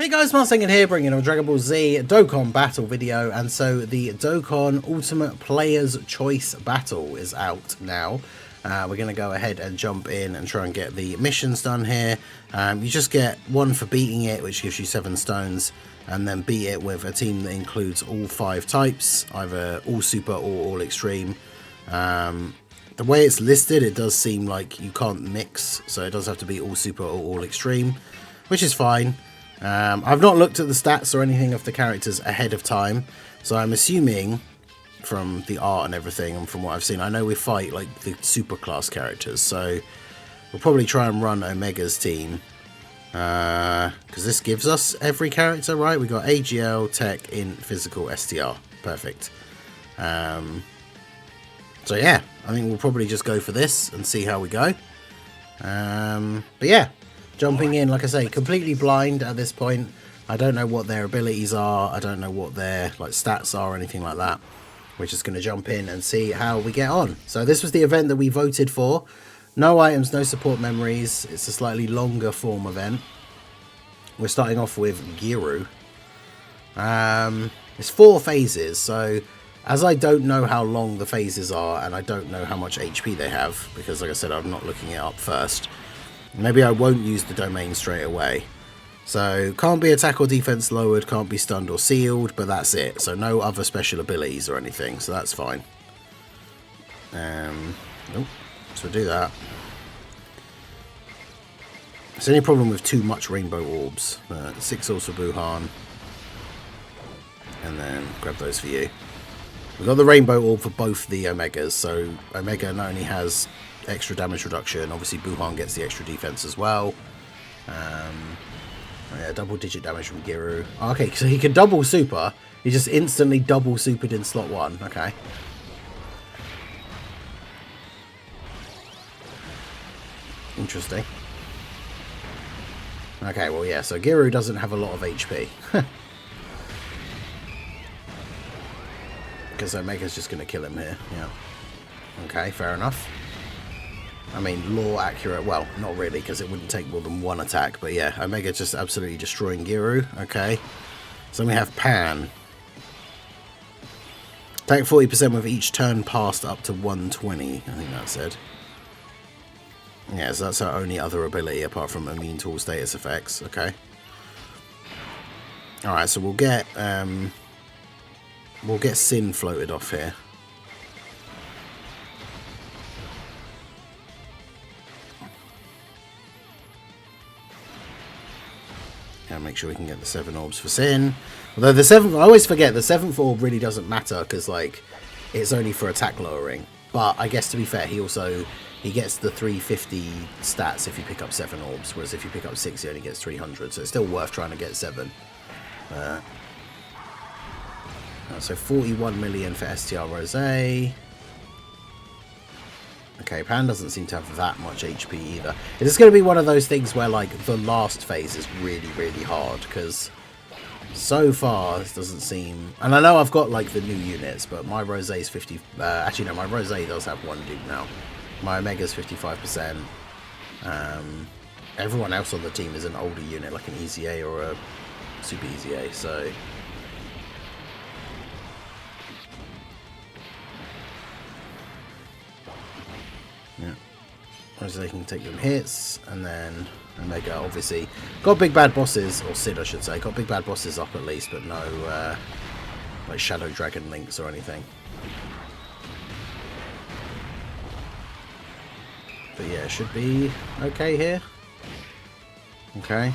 Hey guys, Marsingin here, bringing a Dragon Ball Z Dokkan battle video, and so the Dokkan Ultimate Player's Choice Battle is out now. We're going to go ahead and jump in and try and get the missions done here. You just get one for beating it, which gives you 7 stones, and then beat it with a team that includes all 5 types, either all super or all extreme. The way it's listed, it does seem like you can't mix, so it does have to be all super or all extreme, which is fine. I've not looked at the stats or anything of the characters ahead of time, so I'm assuming from the art and everything and from what I've seen, I know we fight like the super class characters, so we'll probably try and run Omega's team, because this gives us every character, right? We got AGL, Tech, Int, Physical, STR. Perfect. So yeah, I think we'll probably just go for this and see how we go. But yeah, jumping in, like I say, completely blind at this point. I don't know what their abilities are. I don't know what their like stats are or anything like that. We're just going to jump in and see how we get on. So this was the event that we voted for. No items, no support memories. It's a slightly longer form event. We're starting off with Giru. It's 4 phases, so as I don't know how long the phases are and I don't know how much HP they have, because like I said, I'm not looking it up first, maybe I won't use the domain straight away. So can't be attack or defense lowered, can't be stunned or sealed, but that's it. So no other special abilities or anything, so that's fine. Nope. So we'll do that. There's any problem with too much rainbow orbs. 6 orbs for Buhan. And then grab those for you. We've got the rainbow orb for both the Omegas, so Omega not only has extra damage reduction, obviously Buhan gets the extra defense as well. Yeah, double digit damage from Giru. Okay, so he can double super. He just instantly double supered in slot 1. Okay. Interesting. Okay, well yeah, so Giru doesn't have a lot of HP. Because Omega's just going to kill him here. Yeah. Okay, fair enough. I mean, law accurate. Well, not really, because it wouldn't take more than 1 attack. But yeah, Omega just absolutely destroying Giru. Okay. So we have Pan. Take 40% with each turn passed up to 120. I think that said. Yeah, so that's our only other ability apart from immune to all status effects. Okay. Alright, so we'll get Sin floated off here. And make sure we can get the 7 orbs for Sin. Although the 7th, I always forget, the 7th orb really doesn't matter because like it's only for attack lowering. But I guess to be fair, he gets the 350 stats if you pick up 7 orbs, whereas if you pick up 6, he only gets 300. So it's still worth trying to get 7. So 41 million for STR Rose. Okay, Pan doesn't seem to have that much HP either. It's going to be one of those things where like the last phase is really, really hard because so far this doesn't seem... And I know I've got like the new units, but my Rose is 50... actually no, my Rose does have 1 dupe now. My Omega's 55%. Everyone else on the team is an older unit, like an EZA or a Super EZA, so... Yeah, so they can take them hits, and then Omega obviously got big bad bosses, or Sid I should say, got big bad bosses up at least, but no like Shadow Dragon links or anything. But yeah, it should be okay here. Okay.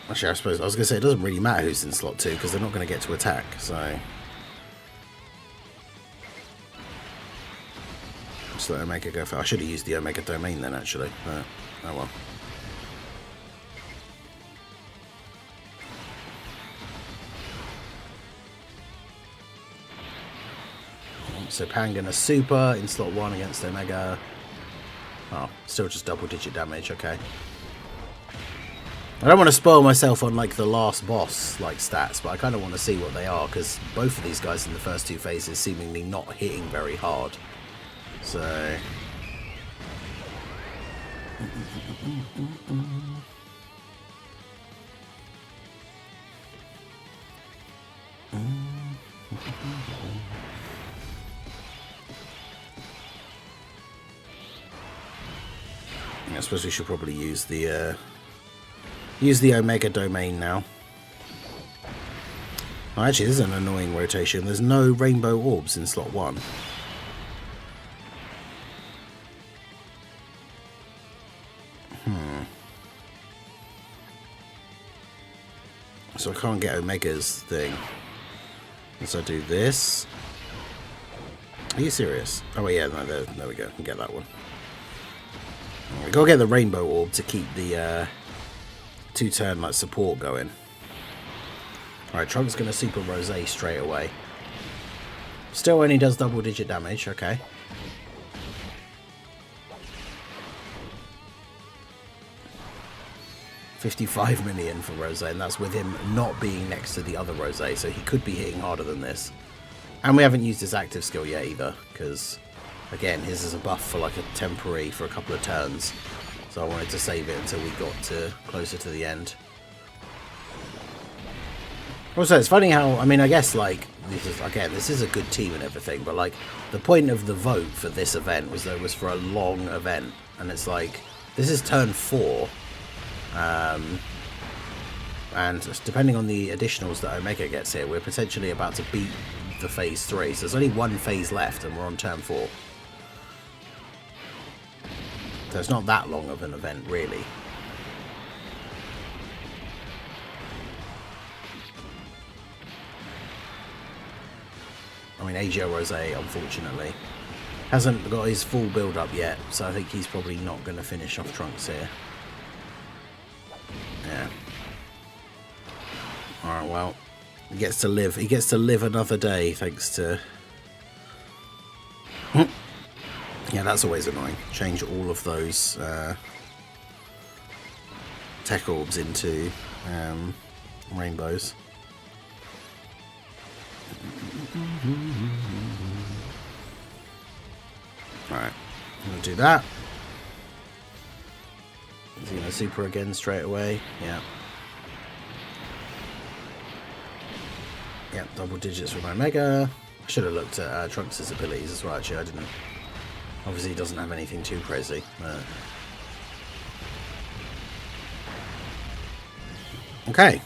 Actually, I suppose I was going to say it doesn't really matter who's in slot 2 because they're not going to get to attack, so... Just let Omega go for... I should have used the Omega domain then, actually, but oh well. So Pan gonna super in slot 1 against Omega. Oh, still just double digit damage, okay. I don't want to spoil myself on like the last boss like stats, but I kind of want to see what they are because both of these guys in the first 2 phases seemingly not hitting very hard. So I suppose we should probably use the Omega domain now. Oh, actually, this is an annoying rotation. There's no rainbow orbs in slot 1. So I can't get Omega's thing. So I do this. Are you serious? Oh, well, yeah, no, there we go. Can get that one. We gotta get the rainbow orb to keep the 2-turn like support going. Alright, Trunks gonna super Rose straight away. Still only does double-digit damage. Okay. $55 million for Rose, and that's with him not being next to the other Rose, so he could be hitting harder than this. And we haven't used his active skill yet either, because again, his is a buff for like a temporary for a couple of turns. So I wanted to save it until we got to closer to the end. Also, it's funny how, I mean, I guess like this is a good team and everything, but like the point of the vote for this event was that it was for a long event, and it's like this is turn 4. And depending on the additionals that Omega gets here, we're potentially about to beat the phase 3. So there's only one phase left and we're on turn 4. So it's not that long of an event, really. I mean, AGL Rose, unfortunately, hasn't got his full build-up yet, so I think he's probably not going to finish off Trunks here. Yeah. Alright, well, he gets to live. He gets to live another day, thanks to... Yeah, that's always annoying. Change all of those tech orbs into rainbows. Alright, I'm going to do that. Is he going to super again straight away? Yeah. Yep, double digits for my Mega. I should have looked at Trunks' abilities as well, actually. I didn't. Obviously, he doesn't have anything too crazy. Okay.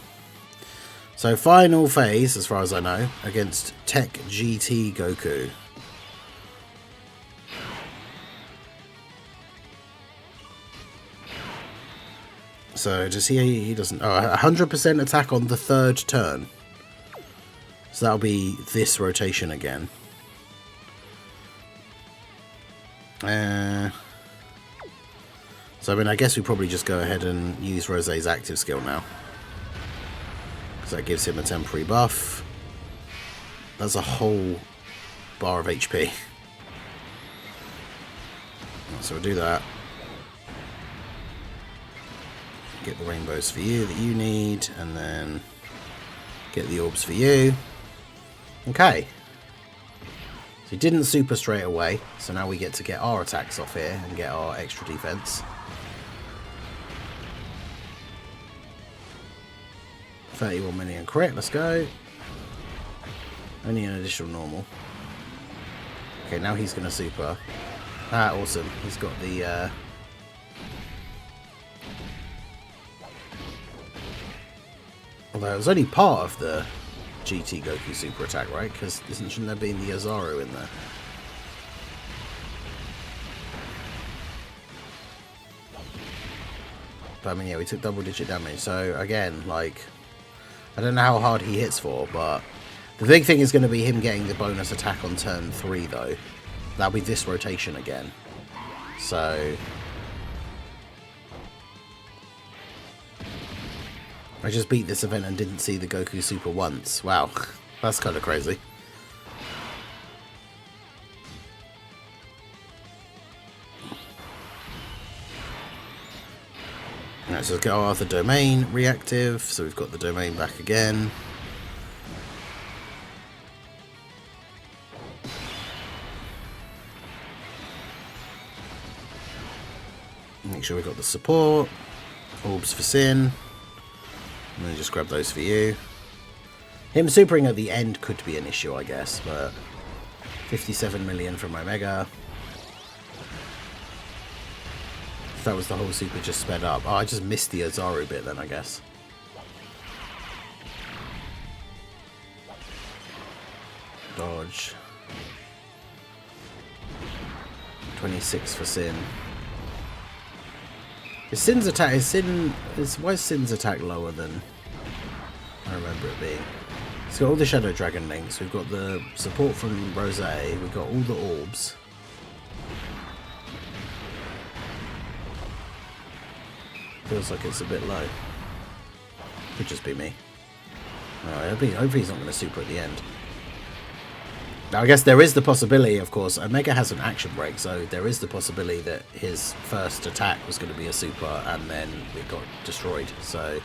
So, final phase, as far as I know, against Tech GT Goku. So, does he doesn't... Oh, 100% attack on the 3rd turn. So that'll be this rotation again. So I mean, I guess we probably just go ahead and use Rose's active skill now, because that gives him a temporary buff. That's a whole bar of HP. So we'll do that. Get the rainbows for you that you need, and then get the orbs for you. Okay. So he didn't super straight away, so now we get to get our attacks off here and get our extra defense. 31 million crit, let's go. Only an additional normal. Okay, now he's going to super. Ah, awesome. He's got the... Although it was only part of the GT Goku super attack, right? Because shouldn't there be the Azaru in there? But I mean, yeah, we took double-digit damage. So again, like, I don't know how hard he hits for, but the big thing is going to be him getting the bonus attack on turn 3, though. That'll be this rotation again. So I just beat this event and didn't see the Goku Super once. Wow, that's kind of crazy. Alright, so let's get our other domain reactive. So we've got the domain back again. Make sure we got the support. Orbs for Sin. And then just grab those for you. Him supering at the end could be an issue, I guess, but 57 million from Omega. If that was the whole super just sped up. Oh, I just missed the Ozaru bit then, I guess. Dodge. 26 for Sin. Is Sin's attack why is Sin's attack lower than I remember it being? It's got all the Shadow Dragon links, we've got the support from Rose, we've got all the orbs. Feels like it's a bit low. Could just be me. Hopefully he's not going to super at the end. Now I guess there is the possibility, of course, Omega has an action break, so there is the possibility that his first attack was going to be a super and then it got destroyed, so...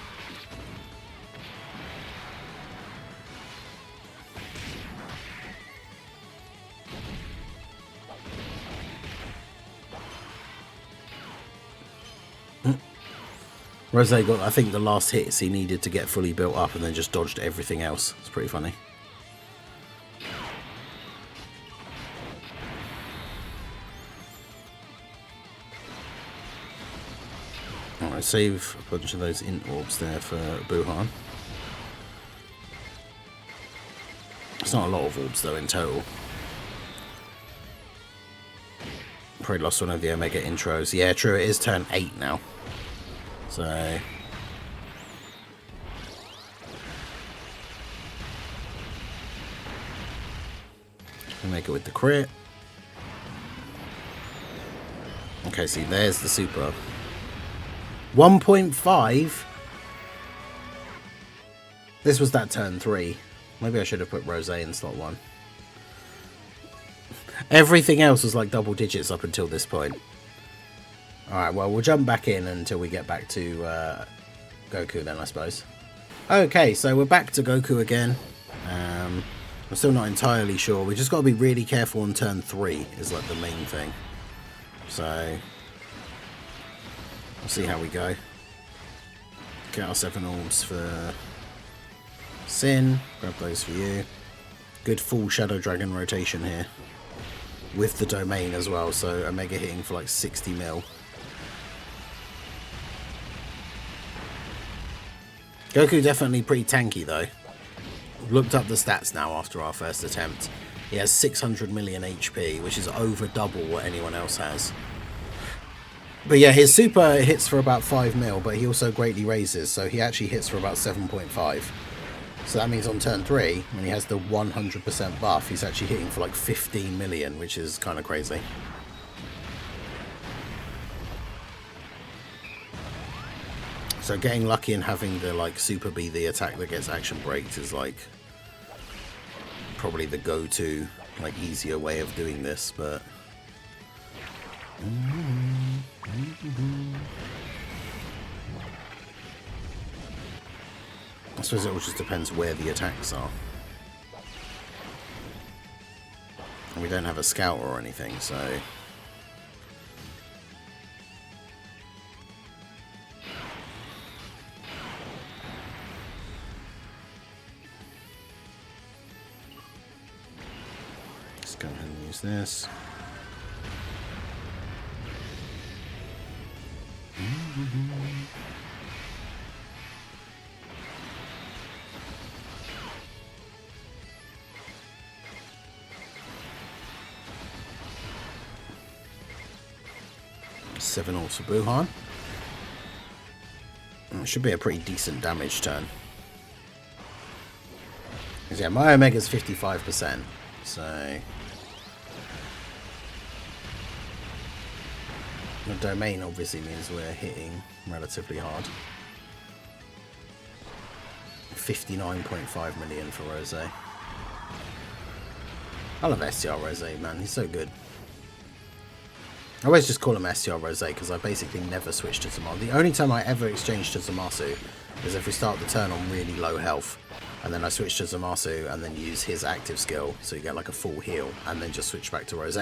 Rose got, I think, the last hits he needed to get fully built up and then just dodged everything else. It's pretty funny. Alright, save a bunch of those int orbs there for Buhan. It's not a lot of orbs though in total. Probably lost one of the Omega intros. Yeah, true, it is turn 8 now. So... make it with the crit. Okay, see, there's the super. 1.5. This was that turn 3. Maybe I should have put Rose in slot 1. Everything else was like double digits up until this point. Alright, well, we'll jump back in until we get back to Goku then, I suppose. Okay, so we're back to Goku again. I'm still not entirely sure. We just got to be really careful on turn 3 is like the main thing. So, we'll see how we go. Get our 7 orbs for Sin. Grab those for you. Good full Shadow Dragon rotation here. With the domain as well, so Omega hitting for like 60 mil. Goku definitely pretty tanky though. Looked up the stats now after our first attempt. He has 600 million HP, which is over double what anyone else has. But yeah, his super hits for about 5 mil, but he also greatly raises, so he actually hits for about 7.5. So that means on turn 3, when he has the 100% buff, he's actually hitting for like 15 million, which is kind of crazy. So getting lucky and having the like super be the attack that gets action braked is like probably the go-to like easier way of doing this, but I suppose it all just depends where the attacks are. And we don't have a scout or anything, so go ahead and use this. Seven orbs for Buhan. It should be a pretty decent damage turn. Because yeah, my Omega's 55%, so the domain obviously means we're hitting relatively hard. 59.5 million for Rose. I love STR Rose, man. He's so good. I always just call him STR Rose because I basically never switch to Zamasu. The only time I ever exchange to Zamasu is if we start the turn on really low health. And then I switch to Zamasu and then use his active skill. So you get like a full heal. And then just switch back to Rose.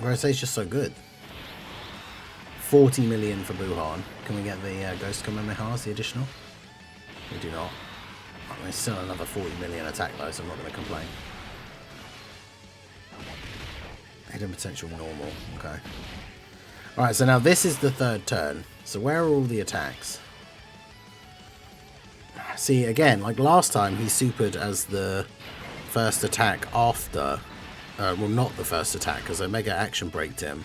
Rose's just so good. 40 million for Buhan. Can we get the Ghost Kamehamehas, the additional? We do not. Oh, there's still another 40 million attack though, so I'm not going to complain. Hidden potential normal. Okay. Alright, so now this is the third turn. So where are all the attacks? See, again, like last time, he supered as the first attack after... well, not the first attack, because Omega action braked him,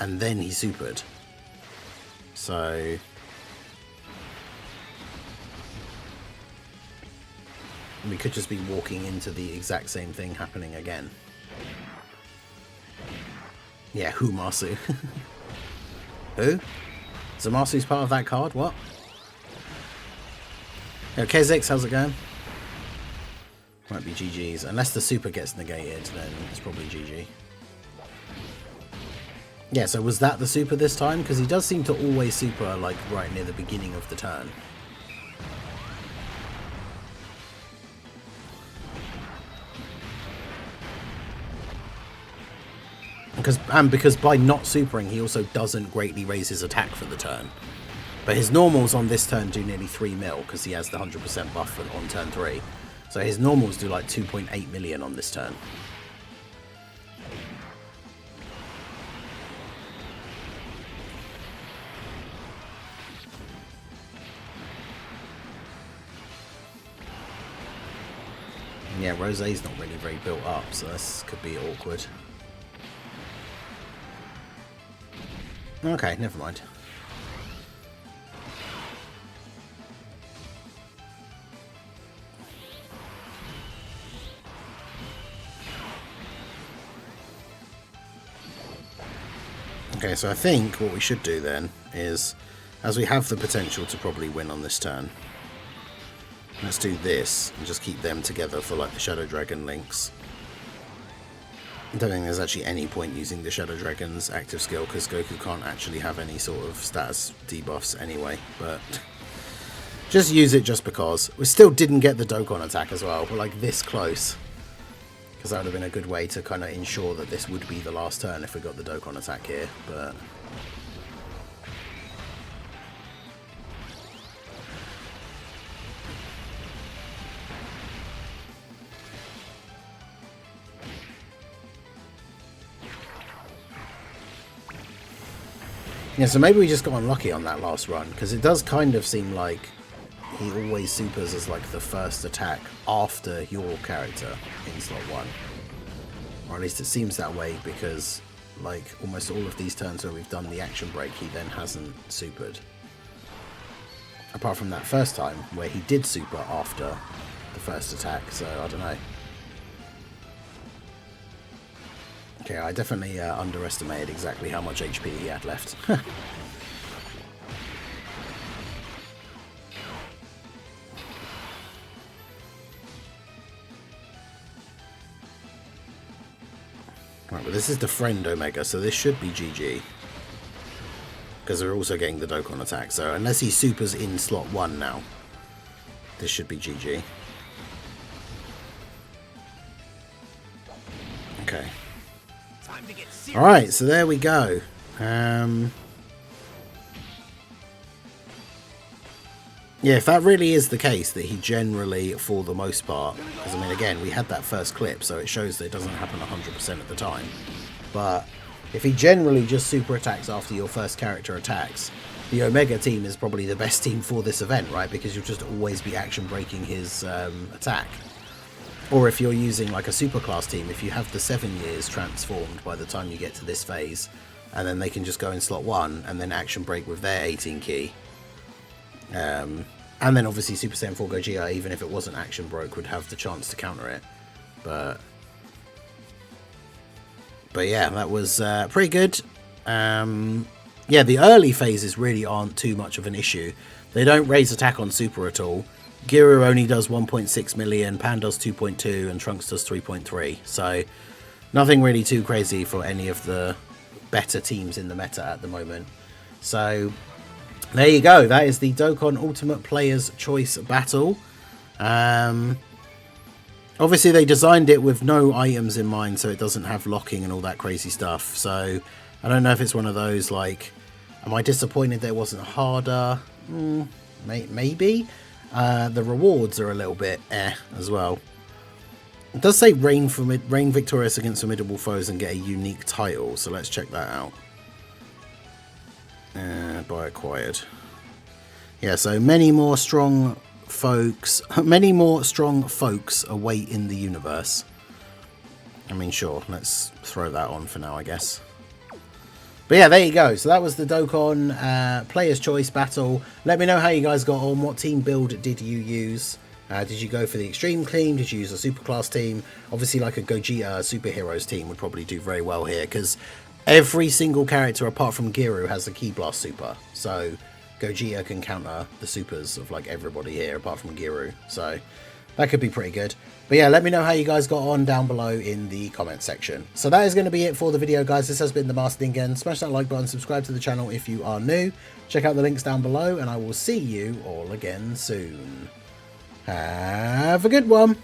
and then he supered. So... we could just be walking into the exact same thing happening again. Yeah, Humasu. Who? Zamasu's part of that card? What? Yo, Kezix, how's it going? Might be GG's. Unless the super gets negated, then it's probably GG. Yeah, so was that the super this time? Because he does seem to always super, like, right near the beginning of the turn. Because by not supering, he also doesn't greatly raise his attack for the turn. But his normals on this turn do nearly 3 mil, because he has the 100% buff on turn 3. So his normals do like 2.8 million on this turn. Yeah, Rose's not really very built up, so this could be awkward. Okay, never mind. Okay, so I think what we should do then is, as we have the potential to probably win on this turn, let's do this and just keep them together for like the Shadow Dragon links. I don't think there's actually any point using the Shadow Dragon's active skill because Goku can't actually have any sort of status debuffs anyway, but just use it just because. We still didn't get the Dokkan attack as well, but like this close. Because that would have been a good way to kind of ensure that this would be the last turn if we got the Dokkan attack here, but... yeah, so maybe we just got unlucky on that last run, because it does kind of seem like he always supers as like the first attack after your character in slot 1. Or at least it seems that way, because like almost all of these turns where we've done the action break, he then hasn't supered. Apart from that first time, where he did super after the first attack, so I don't know. Okay, I definitely underestimated exactly how much HP he had left. Right, but this is the friend Omega, so this should be GG. Because we're also getting the Dokkan attack, so unless he supers in slot 1 now, this should be GG. Okay. Alright, so there we go. Yeah, if that really is the case, that he generally, for the most part, because I mean, again, we had that first clip, so it shows that it doesn't happen 100% of the time. But if he generally just super attacks after your first character attacks, the Omega team is probably the best team for this event, right? Because you'll just always be action breaking his attack. Or if you're using like a superclass team, if you have the 7 years transformed by the time you get to this phase, and then they can just go in slot 1 and then action break with their 18 key. And then obviously Super Saiyan 4 Gogeta, even if it wasn't action broke, would have the chance to counter it. But yeah, that was pretty good. Yeah, the early phases really aren't too much of an issue. They don't raise attack on Super at all. Giru only does 1.6 million, Pan does 2.2, and Trunks does 3.3. So nothing really too crazy for any of the better teams in the meta at the moment. So there you go. That is the Dokkan Ultimate Player's Choice Battle. Obviously, they designed it with no items in mind, so it doesn't have locking and all that crazy stuff. So, I don't know if it's one of those, like, am I disappointed that it wasn't harder? Maybe. The rewards are a little bit as well. It does say reign victorious against formidable foes and get a unique title, so let's check that out. Buy acquired. Yeah, so many more strong folks await in the universe. I mean, sure, let's throw that on for now, I guess. But yeah, there you go. So that was the Dokkan Player's Choice Battle. Let me know how you guys got on. What team build did you use? Did you go for the Extreme team? Did you use a Superclass team? Obviously, like a Gogeta Superheroes team would probably do very well here, because every single character apart from Giru has a Ki Blast Super. So Gogeta can counter the supers of like everybody here apart from Giru. So that could be pretty good. But yeah, let me know how you guys got on down below in the comment section. So that is going to be it for the video, guys. This has been the Master again. Smash that like button, subscribe to the channel if you are new. Check out the links down below, and I will see you all again soon. Have a good one.